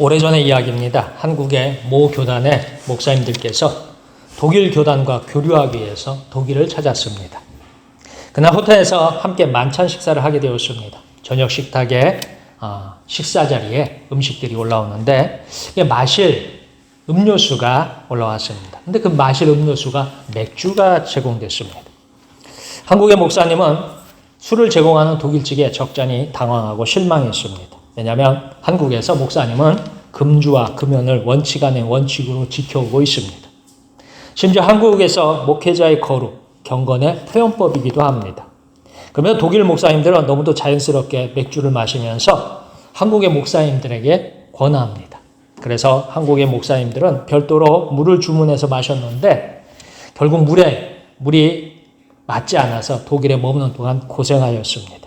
오래전의 이야기입니다. 한국의 모 교단의 목사님들께서 독일 교단과 교류하기 위해서 독일을 찾았습니다. 그날 호텔에서 함께 만찬 식사를 하게 되었습니다. 저녁 식탁에 식사 자리에 음식들이 올라오는데 마실 음료수가 올라왔습니다. 근데 그 마실 음료수가 맥주가 제공됐습니다. 한국의 목사님은 술을 제공하는 독일 측에 적잖이 당황하고 실망했습니다. 왜냐하면 한국에서 목사님은 금주와 금연을 원칙 안에 원칙으로 지켜오고 있습니다. 심지어 한국에서 목회자의 거룩, 경건의 표현법이기도 합니다. 그러면 독일 목사님들은 너무도 자연스럽게 맥주를 마시면서 한국의 목사님들에게 권합니다. 그래서 한국의 목사님들은 별도로 물을 주문해서 마셨는데 결국 물이 맞지 않아서 독일에 머무는 동안 고생하였습니다.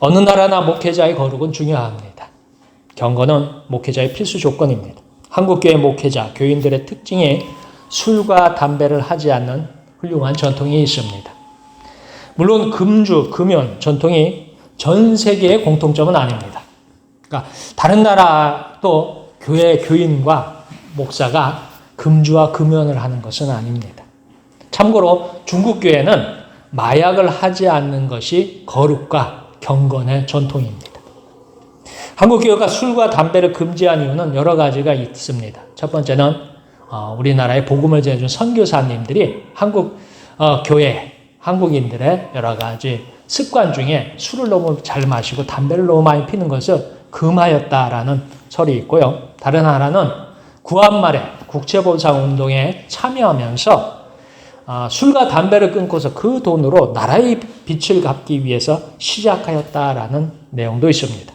어느 나라나 목회자의 거룩은 중요합니다. 경건은 목회자의 필수 조건입니다. 한국교회 목회자, 교인들의 특징이 술과 담배를 하지 않는 훌륭한 전통이 있습니다. 물론 금주, 금연 전통이 전 세계의 공통점은 아닙니다. 그러니까 다른 나라도 교회 교인과 목사가 금주와 금연을 하는 것은 아닙니다. 참고로 중국 교회는 마약을 하지 않는 것이 거룩과 경건의 전통입니다. 한국 교회가 술과 담배를 금지한 이유는 여러 가지가 있습니다. 첫 번째는 우리나라에 복음을 전해준 선교사님들이 한국 교회, 한국인들의 여러 가지 습관 중에 술을 너무 잘 마시고 담배를 너무 많이 피는 것을 금하였다라는 설이 있고요. 다른 하나는 구한말에 국채보상운동에 참여하면서 술과 담배를 끊고서 그 돈으로 나라의 빚을 갚기 위해서 시작하였다라는 내용도 있습니다.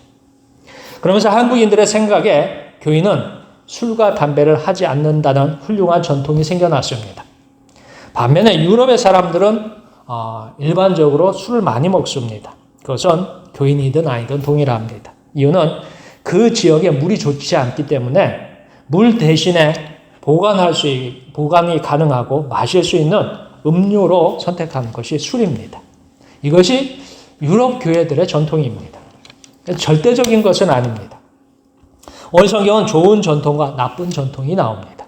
그러면서 한국인들의 생각에 교인은 술과 담배를 하지 않는다는 훌륭한 전통이 생겨났습니다. 반면에 유럽의 사람들은 일반적으로 술을 많이 먹습니다. 그것은 교인이든 아니든 동일합니다. 이유는 그 지역에 물이 좋지 않기 때문에 물 대신에 보관이 가능하고 마실 수 있는 음료로 선택하는 것이 술입니다. 이것이 유럽 교회들의 전통입니다. 절대적인 것은 아닙니다. 오늘 성경은 좋은 전통과 나쁜 전통이 나옵니다.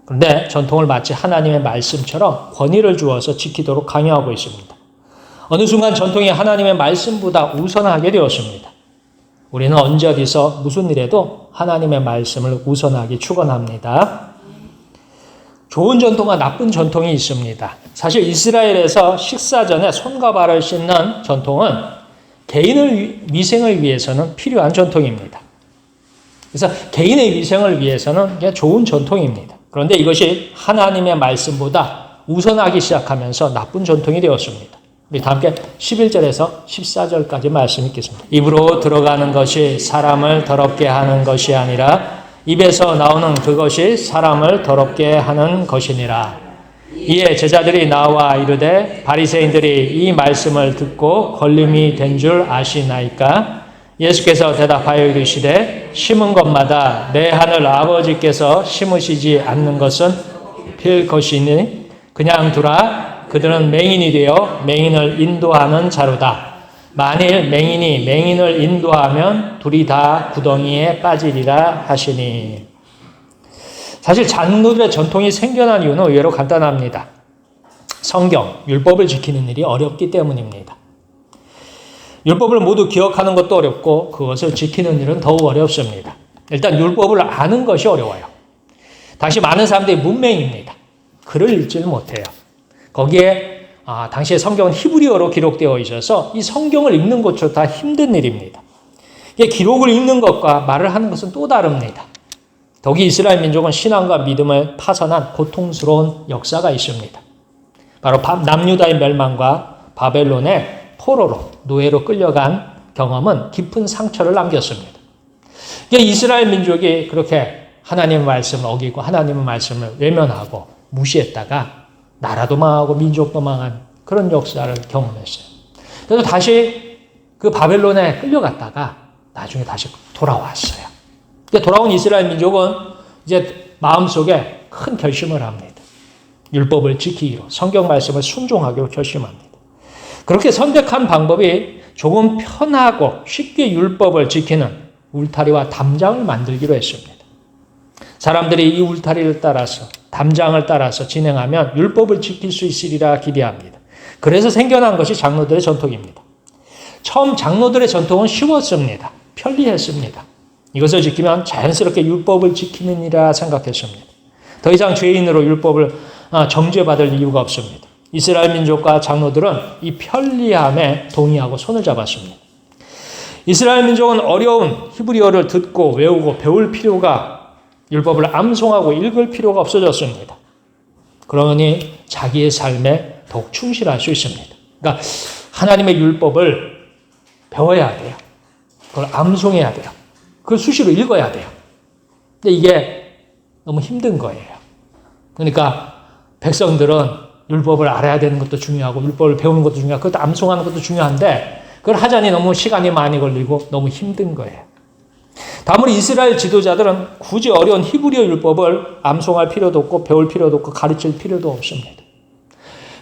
그런데 전통을 마치 하나님의 말씀처럼 권위를 주어서 지키도록 강요하고 있습니다. 어느 순간 전통이 하나님의 말씀보다 우선하게 되었습니다. 우리는 언제 어디서 무슨 일에도 하나님의 말씀을 우선하기 축원합니다. 좋은 전통과 나쁜 전통이 있습니다. 사실 이스라엘에서 식사 전에 손과 발을 씻는 전통은 개인의 위생을 위해서는 필요한 전통입니다. 그래서 개인의 위생을 위해서는 좋은 전통입니다. 그런데 이것이 하나님의 말씀보다 우선하기 시작하면서 나쁜 전통이 되었습니다. 우리 다 함께 11절에서 14절까지 말씀 읽겠습니다. 입으로 들어가는 것이 사람을 더럽게 하는 것이 아니라 입에서 나오는 그것이 사람을 더럽게 하는 것이니라. 이에 제자들이 나와 이르되 바리새인들이 이 말씀을 듣고 걸림이 된 줄 아시나이까? 예수께서 대답하여 이르시되 심은 것마다 내 하늘 아버지께서 심으시지 않는 것은 필 것이니 그냥 두라. 그들은 맹인이 되어 맹인을 인도하는 자로다. 만일 맹인이 맹인을 인도하면 둘이 다 구덩이에 빠지리라 하시니. 사실 장로들의 전통이 생겨난 이유는 의외로 간단합니다. 성경, 율법을 지키는 일이 어렵기 때문입니다. 율법을 모두 기억하는 것도 어렵고 그것을 지키는 일은 더욱 어렵습니다. 일단 율법을 아는 것이 어려워요. 당시 많은 사람들이 문맹입니다. 글을 읽지를 못해요. 거기에 당시의 성경은 히브리어로 기록되어 있어서 이 성경을 읽는 것조차 힘든 일입니다. 기록을 읽는 것과 말을 하는 것은 또 다릅니다. 더욱이 이스라엘 민족은 신앙과 믿음을 파선한 고통스러운 역사가 있습니다. 바로 남유다의 멸망과 바벨론의 포로로 노예로 끌려간 경험은 깊은 상처를 남겼습니다. 이스라엘 민족이 그렇게 하나님의 말씀을 어기고 하나님의 말씀을 외면하고 무시했다가 나라도 망하고 민족도 망한 그런 역사를 경험했어요. 그래서 다시 그 바벨론에 끌려갔다가 나중에 다시 돌아왔어요. 돌아온 이스라엘 민족은 이제 마음속에 큰 결심을 합니다. 율법을 지키기로, 성경 말씀을 순종하기로 결심합니다. 그렇게 선택한 방법이 조금 편하고 쉽게 율법을 지키는 울타리와 담장을 만들기로 했습니다. 사람들이 이 울타리를 따라서 담장을 따라서 진행하면 율법을 지킬 수 있으리라 기대합니다. 그래서 생겨난 것이 장로들의 전통입니다. 처음 장로들의 전통은 쉬웠습니다. 편리했습니다. 이것을 지키면 자연스럽게 율법을 지키느니라 생각했습니다. 더 이상 죄인으로 율법을 정죄받을 이유가 없습니다. 이스라엘 민족과 장로들은 이 편리함에 동의하고 손을 잡았습니다. 이스라엘 민족은 어려운 히브리어를 듣고 외우고 배울 필요가, 율법을 암송하고 읽을 필요가 없어졌습니다. 그러니 자기의 삶에 더욱 충실할 수 있습니다. 그러니까 하나님의 율법을 배워야 돼요. 그걸 암송해야 돼요. 그걸 수시로 읽어야 돼요. 근데 이게 너무 힘든 거예요. 그러니까 백성들은 율법을 알아야 되는 것도 중요하고 율법을 배우는 것도 중요하고 그것도 암송하는 것도 중요한데 그걸 하자니 너무 시간이 많이 걸리고 너무 힘든 거예요. 다음으로 이스라엘 지도자들은 굳이 어려운 히브리어 율법을 암송할 필요도 없고 배울 필요도 없고 가르칠 필요도 없습니다.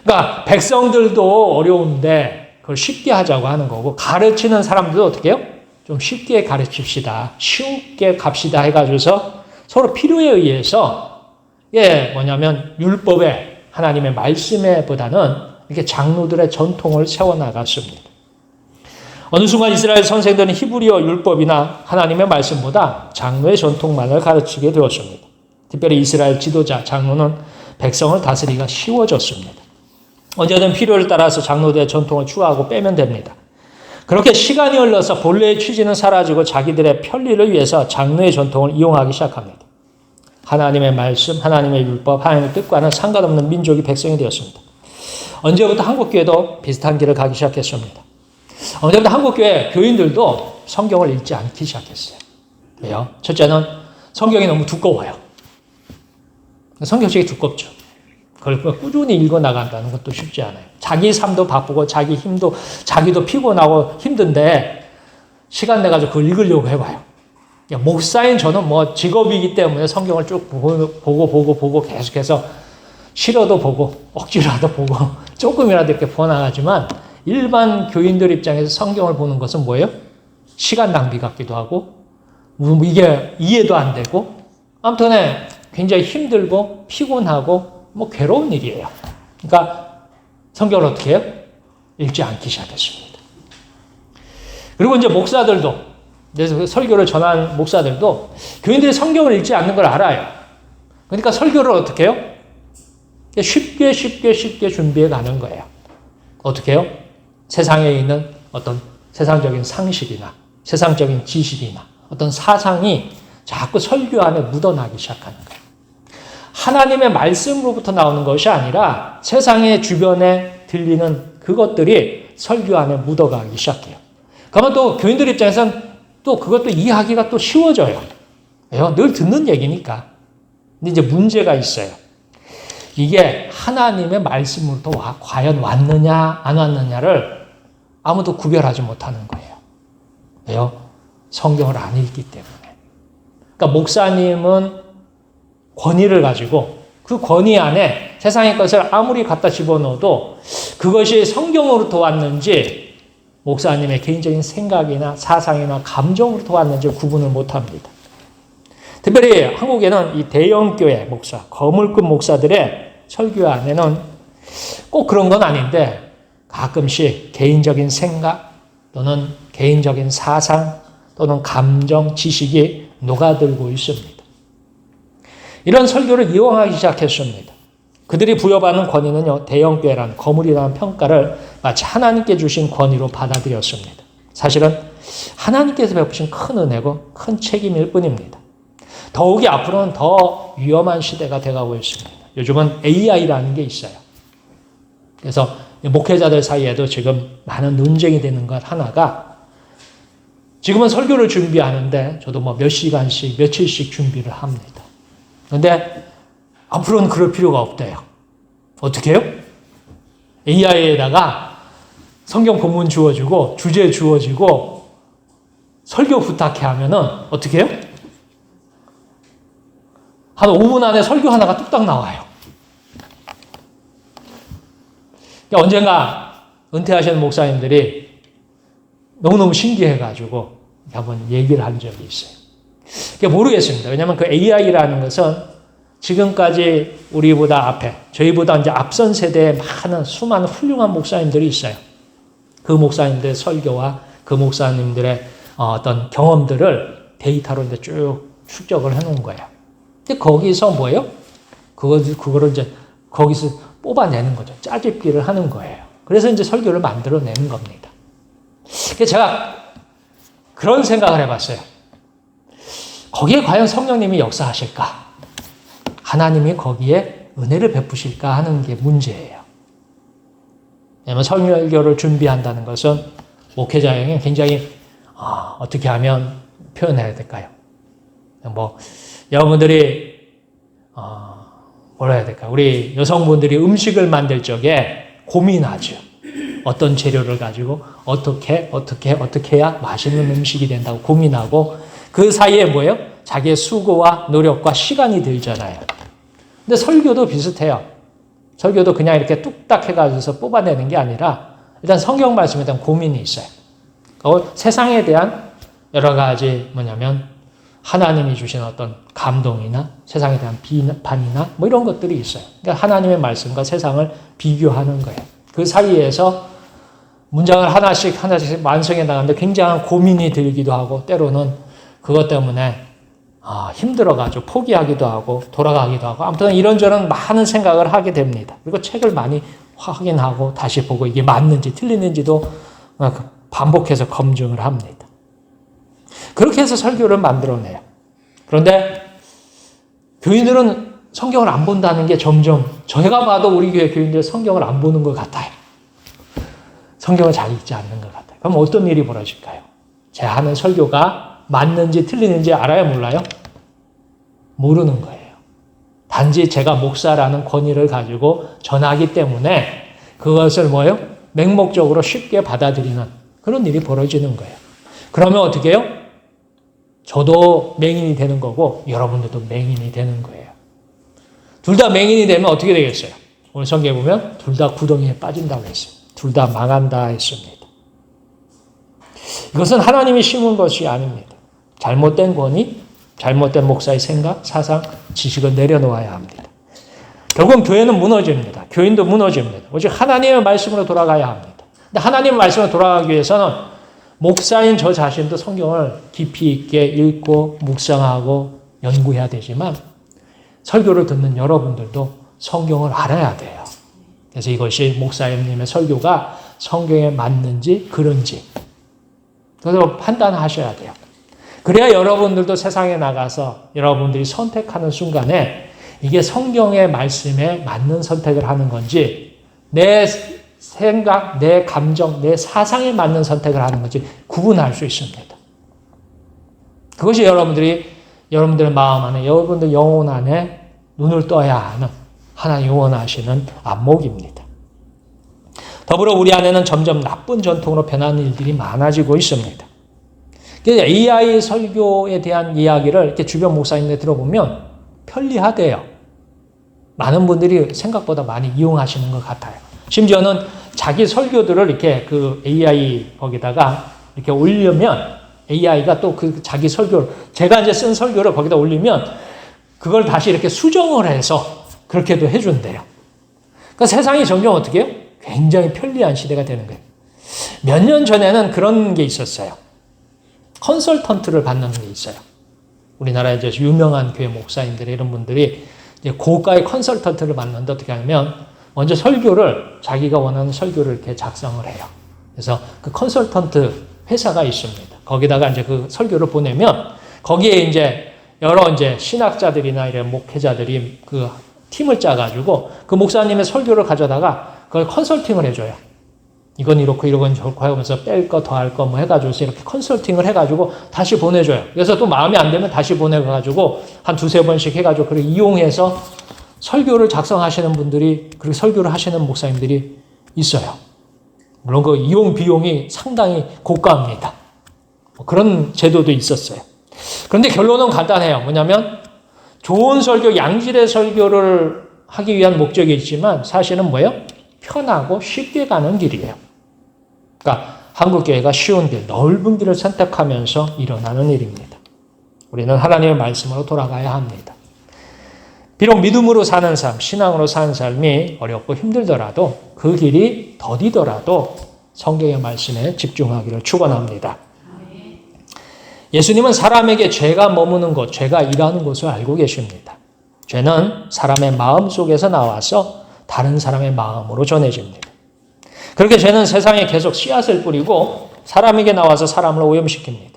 그러니까 백성들도 어려운데 그걸 쉽게 하자고 하는 거고 가르치는 사람들도 어떻게 해요? 좀 쉽게 가르칩시다. 쉽게 갑시다 해가지고서 서로 필요에 의해서 뭐냐면 율법에 하나님의 말씀에 보다는 이렇게 장로들의 전통을 세워나갔습니다. 어느 순간 이스라엘 선생들은 히브리어 율법이나 하나님의 말씀보다 장로의 전통만을 가르치게 되었습니다. 특별히 이스라엘 지도자, 장로는 백성을 다스리기가 쉬워졌습니다. 언제든 필요를 따라서 장로들의 전통을 추구하고 빼면 됩니다. 그렇게 시간이 흘러서 본래의 취지는 사라지고 자기들의 편리를 위해서 장로의 전통을 이용하기 시작합니다. 하나님의 말씀, 하나님의 율법, 하나님의 뜻과는 상관없는 민족이 백성이 되었습니다. 언제부터 한국교회도 비슷한 길을 가기 시작했습니다. 언제부터 한국교회 교인들도 성경을 읽지 않기 시작했어요. 왜요? 첫째는 성경이 너무 두꺼워요. 성경책이 두껍죠. 그걸 꾸준히 읽어나간다는 것도 쉽지 않아요. 자기 삶도 바쁘고 자기 힘도 자기도 피곤하고 힘든데 시간 내가지고 그걸 읽으려고 해봐요. 목사인 저는 직업이기 때문에 성경을 쭉 보고 계속해서 싫어도 보고 억지로라도 보고 조금이라도 이렇게 보나가지만 일반 교인들 입장에서 성경을 보는 것은 뭐예요? 시간 낭비 같기도 하고 이게 이해도 안 되고 아무튼 굉장히 힘들고 피곤하고 괴로운 일이에요. 그러니까 성경을 어떻게 해요? 읽지 않기 시작했습니다. 그리고 이제 목사들도, 그래서 설교를 전한 목사들도 교인들이 성경을 읽지 않는 걸 알아요. 그러니까 설교를 어떻게 해요? 쉽게 준비해 가는 거예요. 어떻게 해요? 세상에 있는 어떤 세상적인 상식이나 세상적인 지식이나 어떤 사상이 자꾸 설교 안에 묻어나기 시작하는 거예요. 하나님의 말씀으로부터 나오는 것이 아니라 세상의 주변에 들리는 그것들이 설교 안에 묻어가기 시작해요. 그러면 또 교인들 입장에서는 또 그것도 이해하기가 또 쉬워져요. 왜요? 늘 듣는 얘기니까. 근데 이제 문제가 있어요. 이게 하나님의 말씀으로부터 과연 왔느냐 안 왔느냐를 아무도 구별하지 못하는 거예요. 왜요? 성경을 안 읽기 때문에. 그러니까 목사님은 권위를 가지고 그 권위 안에 세상의 것을 아무리 갖다 집어넣어도 그것이 성경으로부터 왔는지 목사님의 개인적인 생각이나 사상이나 감정으로부터 왔는지 구분을 못합니다. 특별히 한국에는 이 대형교회 목사, 거물급 목사들의 설교 안에는 꼭 그런 건 아닌데 가끔씩 개인적인 생각 또는 개인적인 사상 또는 감정, 지식이 녹아들고 있습니다. 이런 설교를 이용하기 시작했습니다. 그들이 부여받는 권위는요, 대형교회라는 거물이라는 평가를 마치 하나님께 주신 권위로 받아들였습니다. 사실은 하나님께서 베푸신 큰 은혜고 큰 책임일 뿐입니다. 더욱이 앞으로는 더 위험한 시대가 돼가고 있습니다. 요즘은 AI라는 게 있어요. 그래서 목회자들 사이에도 지금 많은 논쟁이 되는 것 하나가 지금은 설교를 준비하는데 저도 몇 시간씩, 며칠씩 준비를 합니다. 그런데 앞으로는 그럴 필요가 없대요. 어떻게 해요? AI에다가 성경 본문 주어지고 주제 주어지고 설교 부탁해 하면은 어떻게 해요? 한 5분 안에 설교 하나가 뚝딱 나와요. 언젠가 은퇴하시는 목사님들이 너무너무 신기해가지고 한번 얘기를 한 적이 있어요. 모르겠습니다. 왜냐하면 그 AI라는 것은 지금까지 우리보다 앞에, 저희보다 이제 앞선 세대에 많은 수많은 훌륭한 목사님들이 있어요. 그 목사님들의 설교와 그 목사님들의 어떤 경험들을 데이터로 이제 쭉 축적을 해놓은 거예요. 근데 거기서 뭐예요? 그거를 이제 거기서 뽑아내는 거죠. 짜집기를 하는 거예요. 그래서 이제 설교를 만들어내는 겁니다. 그래서 제가 그런 생각을 해봤어요. 거기에 과연 성령님이 역사하실까? 하나님이 거기에 은혜를 베푸실까 하는 게 문제예요. 왜냐하면 설교를 준비한다는 것은 목회자에게 굉장히 어떻게 하면 표현해야 될까요? 여러분들이 뭐라 해야 될까? 우리 여성분들이 음식을 만들 적에 고민하죠. 어떤 재료를 가지고 어떻게 해야 맛있는 음식이 된다고 고민하고 그 사이에 뭐예요? 자기의 수고와 노력과 시간이 들잖아요. 근데 설교도 비슷해요. 설교도 그냥 이렇게 뚝딱 해가지고 뽑아내는 게 아니라 일단 성경 말씀에 대한 고민이 있어요. 세상에 대한 여러 가지 뭐냐면 하나님이 주신 어떤 감동이나 세상에 대한 비판이나 뭐 이런 것들이 있어요. 그러니까 하나님의 말씀과 세상을 비교하는 거예요. 그 사이에서 문장을 하나씩 완성해 나가는데 굉장한 고민이 들기도 하고 때로는 그것 때문에 힘들어가지고 포기하기도 하고 돌아가기도 하고 아무튼 이런저런 많은 생각을 하게 됩니다. 그리고 책을 많이 확인하고 다시 보고 이게 맞는지 틀리는지도 반복해서 검증을 합니다. 그렇게 해서 설교를 만들어내요. 그런데 교인들은 성경을 안 본다는 게 점점 제가 봐도 우리 교회 교인들 성경을 안 보는 것 같아요. 성경을 잘 읽지 않는 것 같아요. 그럼 어떤 일이 벌어질까요? 제가 하는 설교가 맞는지 틀리는지 알아요? 몰라요? 모르는 거예요. 단지 제가 목사라는 권위를 가지고 전하기 때문에 그것을 뭐예요? 맹목적으로 쉽게 받아들이는 그런 일이 벌어지는 거예요. 그러면 어떻게 해요? 저도 맹인이 되는 거고 여러분들도 맹인이 되는 거예요. 둘 다 맹인이 되면 어떻게 되겠어요? 오늘 성경에 보면 둘 다 구덩이에 빠진다고 했어요. 둘 다 망한다 했습니다. 이것은 하나님이 심은 것이 아닙니다. 잘못된 권위, 잘못된 목사의 생각, 사상, 지식을 내려놓아야 합니다. 결국 교회는 무너집니다. 교인도 무너집니다. 오직 하나님의 말씀으로 돌아가야 합니다. 근데 하나님의 말씀으로 돌아가기 위해서는 목사인 저 자신도 성경을 깊이 있게 읽고 묵상하고 연구해야 되지만 설교를 듣는 여러분들도 성경을 알아야 돼요. 그래서 이것이 목사님의 설교가 성경에 맞는지 그런지 그래서 판단하셔야 돼요. 그래야 여러분들도 세상에 나가서 여러분들이 선택하는 순간에 이게 성경의 말씀에 맞는 선택을 하는 건지 내 생각, 내 감정, 내 사상에 맞는 선택을 하는 건지 구분할 수 있습니다. 그것이 여러분들의 마음 안에, 여러분들 영혼 안에 눈을 떠야 하는 하나님 원하시는 안목입니다. 더불어 우리 안에는 점점 나쁜 전통으로 변하는 일들이 많아지고 있습니다. 그래서 AI 설교에 대한 이야기를 이렇게 주변 목사님들 들어보면 편리하대요. 많은 분들이 생각보다 많이 이용하시는 것 같아요. 심지어는 자기 설교들을 이렇게 그 AI 거기다가 이렇게 올리면 AI가 또 그 자기 설교를 제가 이제 쓴 설교를 거기다 올리면 그걸 다시 이렇게 수정을 해서 그렇게도 해준대요. 그러니까 세상이 점점 어떻게 해요? 굉장히 편리한 시대가 되는 거예요. 몇 년 전에는 그런 게 있었어요. 컨설턴트를 받는 게 있어요. 우리나라에 이제 유명한 교회 목사님들 이런 분들이 이제 고가의 컨설턴트를 받는데 어떻게 하냐면 먼저 설교를 자기가 원하는 설교를 이렇게 작성을 해요. 그래서 그 컨설턴트 회사가 있습니다. 거기다가 이제 그 설교를 보내면 거기에 이제 여러 이제 신학자들이나 이런 목회자들이 그 팀을 짜가지고 그 목사님의 설교를 가져다가 그걸 컨설팅을 해줘요. 이건 이렇고 이건 저렇고 하면서 뺄 거 더 할 거 뭐 해가지고 이렇게 컨설팅을 해가지고 다시 보내줘요. 그래서 또 마음에 안 들면 다시 보내가지고 한 두세 번씩 해가지고 그걸 이용해서 설교를 작성하시는 분들이 그리고 설교를 하시는 목사님들이 있어요. 물론 그 이용 비용이 상당히 고가입니다. 그런 제도도 있었어요. 그런데 결론은 간단해요. 뭐냐면 좋은 설교, 양질의 설교를 하기 위한 목적이 있지만 사실은 뭐예요? 편하고 쉽게 가는 길이에요. 그러니까 한국교회가 쉬운 길, 넓은 길을 선택하면서 일어나는 일입니다. 우리는 하나님의 말씀으로 돌아가야 합니다. 비록 믿음으로 사는 삶, 신앙으로 사는 삶이 어렵고 힘들더라도 그 길이 더디더라도 성경의 말씀에 집중하기를 축원합니다. 예수님은 사람에게 죄가 머무는 곳, 죄가 일하는 곳을 알고 계십니다. 죄는 사람의 마음 속에서 나와서 다른 사람의 마음으로 전해집니다. 그렇게 죄는 세상에 계속 씨앗을 뿌리고 사람에게 나와서 사람을 오염시킵니다.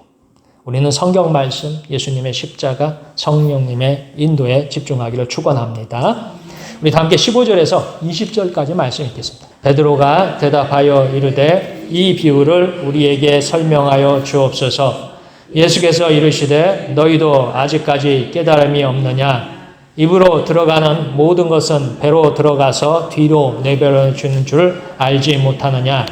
우리는 성경 말씀, 예수님의 십자가, 성령님의 인도에 집중하기를 축원합니다. 우리 다 함께 15절에서 20절까지 말씀 읽겠습니다. 베드로가 대답하여 이르되 이 비유를 우리에게 설명하여 주옵소서. 예수께서 이르시되 너희도 아직까지 깨달음이 없느냐? 입으로 들어가는 모든 것은 배로 들어가서 뒤로 내버려 주는 줄 알지 못하느냐?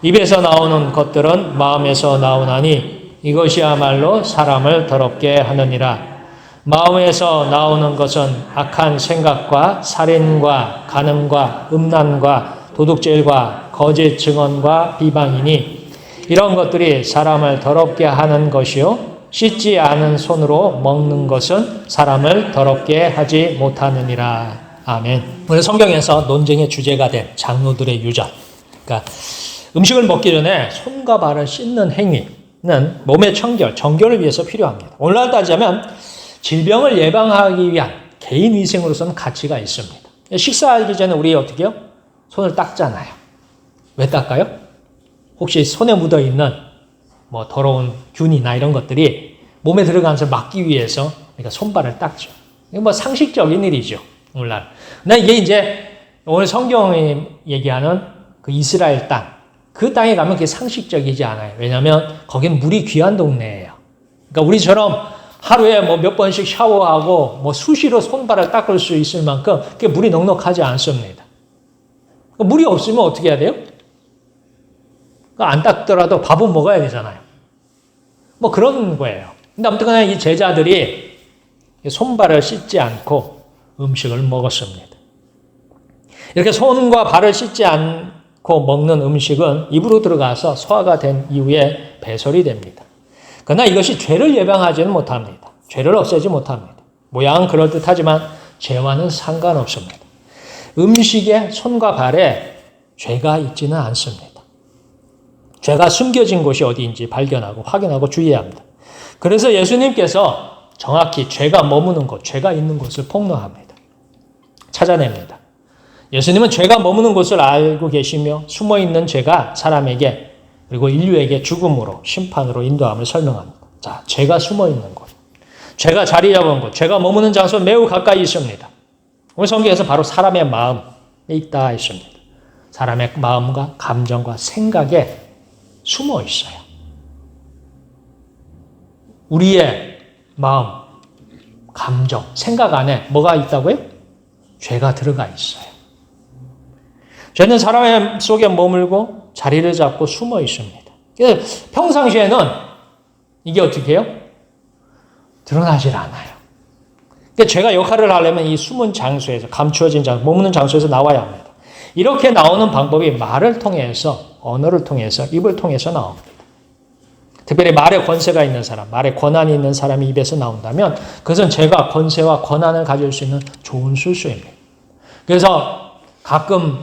입에서 나오는 것들은 마음에서 나오나니 이것이야말로 사람을 더럽게 하느니라. 마음에서 나오는 것은 악한 생각과 살인과 간음과 음란과 도둑질과 거짓 증언과 비방이니 이런 것들이 사람을 더럽게 하는 것이요 씻지 않은 손으로 먹는 것은 사람을 더럽게 하지 못하느니라. 아멘. 오늘 성경에서 논쟁의 주제가 된 장로들의 유전. 그러니까 음식을 먹기 전에 손과 발을 씻는 행위는 몸의 청결, 정결을 위해서 필요합니다. 오늘날 따지자면 질병을 예방하기 위한 개인 위생으로서는 가치가 있습니다. 식사하기 전에 우리 어떻게 해요? 손을 닦잖아요. 왜 닦아요? 혹시 손에 묻어있는 뭐 더러운 균이나 이런 것들이 몸에 들어가는 것을 막기 위해서 그러니까 손발을 닦죠. 이거 뭐 상식적인 일이죠. 오늘날. 근데 이게 이제 오늘 성경이 얘기하는 그 이스라엘 땅, 그 땅에 가면 그게 상식적이지 않아요. 왜냐하면 거긴 물이 귀한 동네예요. 그러니까 우리처럼 하루에 뭐 몇 번씩 샤워하고 뭐 수시로 손발을 닦을 수 있을 만큼 그게 물이 넉넉하지 않습니다. 그러니까 물이 없으면 어떻게 해야 돼요? 그러니까 안 닦더라도 밥은 먹어야 되잖아요. 뭐 그런 거예요. 근데 아무튼 간에 이 제자들이 손발을 씻지 않고 음식을 먹었습니다. 이렇게 손과 발을 씻지 않고 먹는 음식은 입으로 들어가서 소화가 된 이후에 배설이 됩니다. 그러나 이것이 죄를 예방하지는 못합니다. 죄를 없애지 못합니다. 모양은 그럴듯하지만 죄와는 상관없습니다. 음식에 손과 발에 죄가 있지는 않습니다. 죄가 숨겨진 곳이 어디인지 발견하고 확인하고 주의해야 합니다. 그래서 예수님께서 정확히 죄가 머무는 곳, 죄가 있는 곳을 폭로합니다. 찾아냅니다. 예수님은 죄가 머무는 곳을 알고 계시며 숨어있는 죄가 사람에게 그리고 인류에게 죽음으로 심판으로 인도함을 설명합니다. 자, 죄가 숨어있는 곳, 죄가 자리 잡은 곳, 죄가 머무는 장소 매우 가까이 있습니다. 오늘 성경에서 바로 사람의 마음에 있다 했습니다. 사람의 마음과 감정과 생각에 숨어 있어요. 우리의 마음, 감정, 생각 안에 뭐가 있다고요? 죄가 들어가 있어요. 죄는 사람의 속에 머물고 자리를 잡고 숨어 있습니다. 그래서 평상시에는 이게 어떻게 해요? 드러나질 않아요. 그러니까 죄가 역할을 하려면 이 숨은 장소에서, 감추어진 장소, 머무는 장소에서 나와야 합니다. 이렇게 나오는 방법이 말을 통해서, 언어를 통해서, 입을 통해서 나옵니다. 특별히 말에 권세가 있는 사람, 말에 권한이 있는 사람이 입에서 나온다면 그것은 죄가 권세와 권한을 가질 수 있는 좋은 술수입니다. 그래서 가끔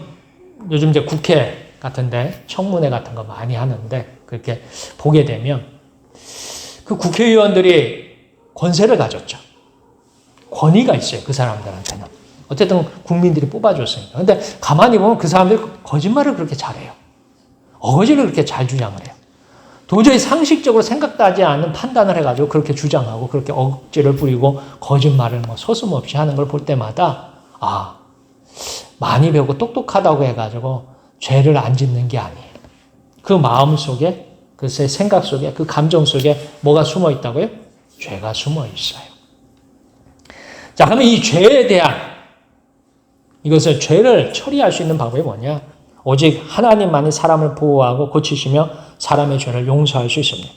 요즘 이제 국회 같은데 청문회 같은 거 많이 하는데 그렇게 보게 되면 그 국회의원들이 권세를 가졌죠. 권위가 있어요. 그 사람들한테는. 어쨌든 국민들이 뽑아줬으니까. 그런데 가만히 보면 그 사람들이 거짓말을 그렇게 잘해요. 어거지를 그렇게 잘 주장을 해요. 도저히 상식적으로 생각도 하지 않는 판단을 해가지고 그렇게 주장하고 그렇게 억지를 부리고 거짓말을 뭐 서슴없이 하는 걸 볼 때마다 많이 배우고 똑똑하다고 해가지고 죄를 안 짓는 게 아니에요. 그 마음 속에, 그 생각 속에, 그 감정 속에 뭐가 숨어 있다고요? 죄가 숨어 있어요. 자, 그러면 이 죄에 대한 이것을 죄를 처리할 수 있는 방법이 뭐냐? 오직 하나님만이 사람을 보호하고 고치시며 사람의 죄를 용서할 수 있습니다.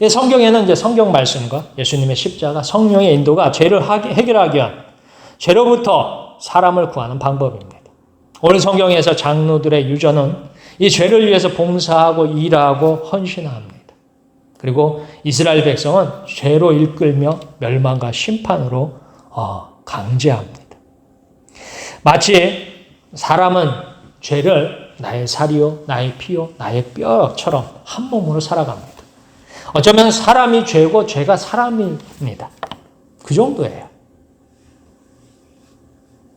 성경에는 이제 성경 말씀과 예수님의 십자가, 성령의 인도가 죄를 해결하기 위한 죄로부터 사람을 구하는 방법입니다. 오늘 성경에서 장로들의 유전은 이 죄를 위해서 봉사하고 일하고 헌신합니다. 그리고 이스라엘 백성은 죄로 이끌며 멸망과 심판으로 강제합니다. 마치 사람은 죄를 나의 살이요, 나의 피요, 나의 뼈처럼 한 몸으로 살아갑니다. 어쩌면 사람이 죄고 죄가 사람입니다. 그 정도예요.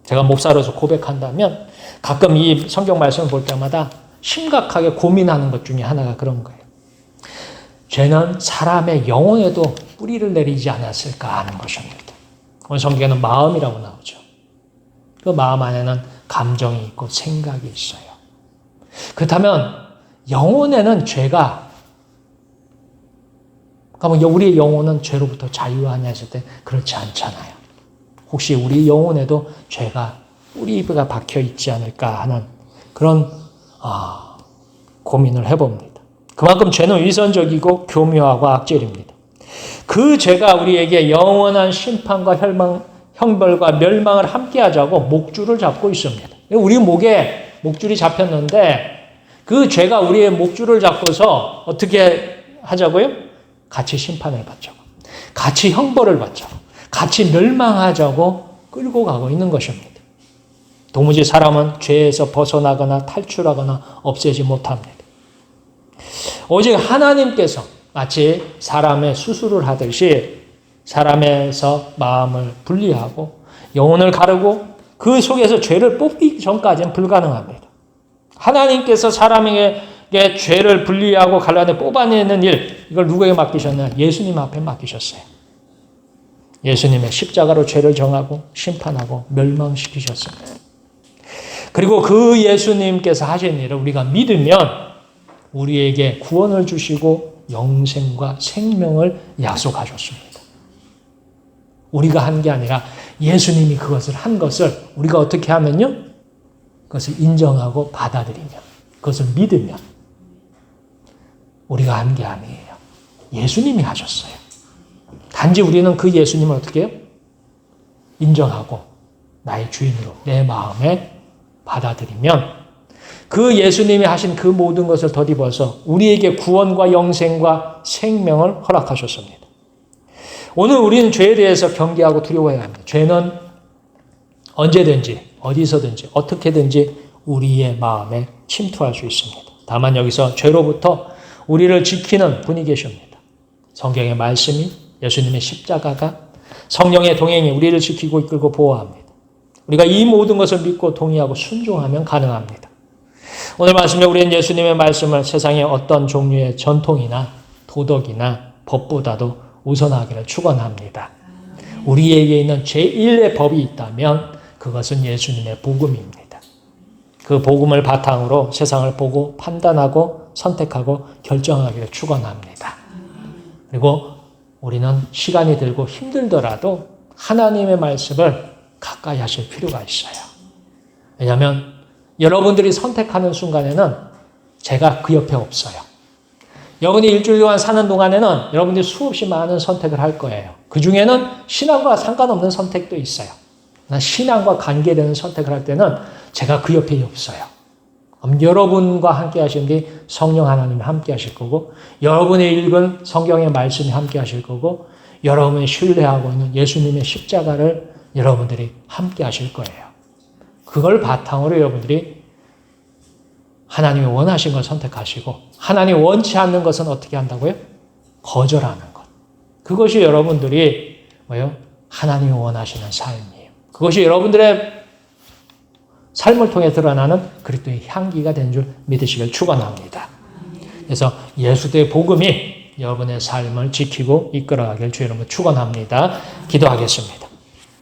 제가 목사로서 고백한다면 가끔 이 성경 말씀을 볼 때마다 심각하게 고민하는 것 중에 하나가 그런 거예요. 죄는 사람의 영혼에도 뿌리를 내리지 않았을까 하는 것입니다. 오늘 성경에는 마음이라고 나오죠. 그 마음 안에는 감정이 있고 생각이 있어요. 그렇다면 영혼에는 죄가, 그러면 우리의 영혼은 죄로부터 자유하냐 했을 때 그렇지 않잖아요. 혹시 우리 영혼에도 죄가 뿌리가 박혀 있지 않을까 하는 그런 고민을 해봅니다. 그만큼 죄는 위선적이고 교묘하고 악질입니다. 그 죄가 우리에게 영원한 심판과 형벌과 멸망을 함께 하자고 목줄을 잡고 있습니다. 우리 목에 목줄이 잡혔는데 그 죄가 우리의 목줄을 잡고서 어떻게 하자고요? 같이 심판을 받자고, 같이 형벌을 받자고, 같이 멸망하자고 끌고 가고 있는 것입니다. 도무지 사람은 죄에서 벗어나거나 탈출하거나 없애지 못합니다. 오직 하나님께서 마치 사람의 수술을 하듯이 사람에서 마음을 분리하고 영혼을 가르고 그 속에서 죄를 뽑기 전까지는 불가능합니다. 하나님께서 사람에게 죄를 분리하고 갈라내 뽑아내는 일, 이걸 누구에게 맡기셨냐? 예수님 앞에 맡기셨어요. 예수님의 십자가로 죄를 정하고 심판하고 멸망시키셨습니다. 그리고 그 예수님께서 하신 일을 우리가 믿으면 우리에게 구원을 주시고 영생과 생명을 약속하셨습니다. 우리가 한 게 아니라 예수님이 그것을 한 것을 우리가 어떻게 하면요? 그것을 인정하고 받아들이면, 그것을 믿으면 우리가 한 게 아니에요. 예수님이 하셨어요. 단지 우리는 그 예수님을 어떻게 해요? 인정하고 나의 주인으로 내 마음에 받아들이면 그 예수님이 하신 그 모든 것을 덧입어서 우리에게 구원과 영생과 생명을 허락하셨습니다. 오늘 우리는 죄에 대해서 경계하고 두려워해야 합니다. 죄는 언제든지 어디서든지 어떻게든지 우리의 마음에 침투할 수 있습니다. 다만 여기서 죄로부터 우리를 지키는 분이 계십니다. 성경의 말씀이, 예수님의 십자가가, 성령의 동행이 우리를 지키고 이끌고 보호합니다. 우리가 이 모든 것을 믿고 동의하고 순종하면 가능합니다. 오늘 말씀에 우리는 예수님의 말씀을 세상의 어떤 종류의 전통이나 도덕이나 법보다도 우선하기를 축원합니다. 우리에게 있는 제1의 법이 있다면 그것은 예수님의 복음입니다. 그 복음을 바탕으로 세상을 보고 판단하고 선택하고 결정하기를 축원합니다. 그리고 우리는 시간이 들고 힘들더라도 하나님의 말씀을 가까이 하실 필요가 있어요. 왜냐하면 여러분들이 선택하는 순간에는 제가 그 옆에 없어요. 여러분이 일주일 동안 사는 동안에는 여러분들이 수없이 많은 선택을 할 거예요. 그 중에는 신앙과 상관없는 선택도 있어요. 신앙과 관계되는 선택을 할 때는 제가 그 옆에 없어요. 그럼 여러분과 함께 하신 게 성령 하나님이 함께 하실 거고, 여러분이 읽은 성경의 말씀이 함께 하실 거고, 여러분이 신뢰하고 있는 예수님의 십자가를 여러분들이 함께 하실 거예요. 그걸 바탕으로 여러분들이 하나님이 원하신 걸 선택하시고, 하나님이 원치 않는 것은 어떻게 한다고요? 거절하는 것. 그것이 여러분들이 하나님이 원하시는 삶이에요. 그것이 여러분들의 삶을 통해 드러나는 그리스도의 향기가 된 줄 믿으시길 축원합니다. 그래서 예수의 복음이 여러분의 삶을 지키고 이끌어가길 주의 이름으로 축원합니다. 기도하겠습니다.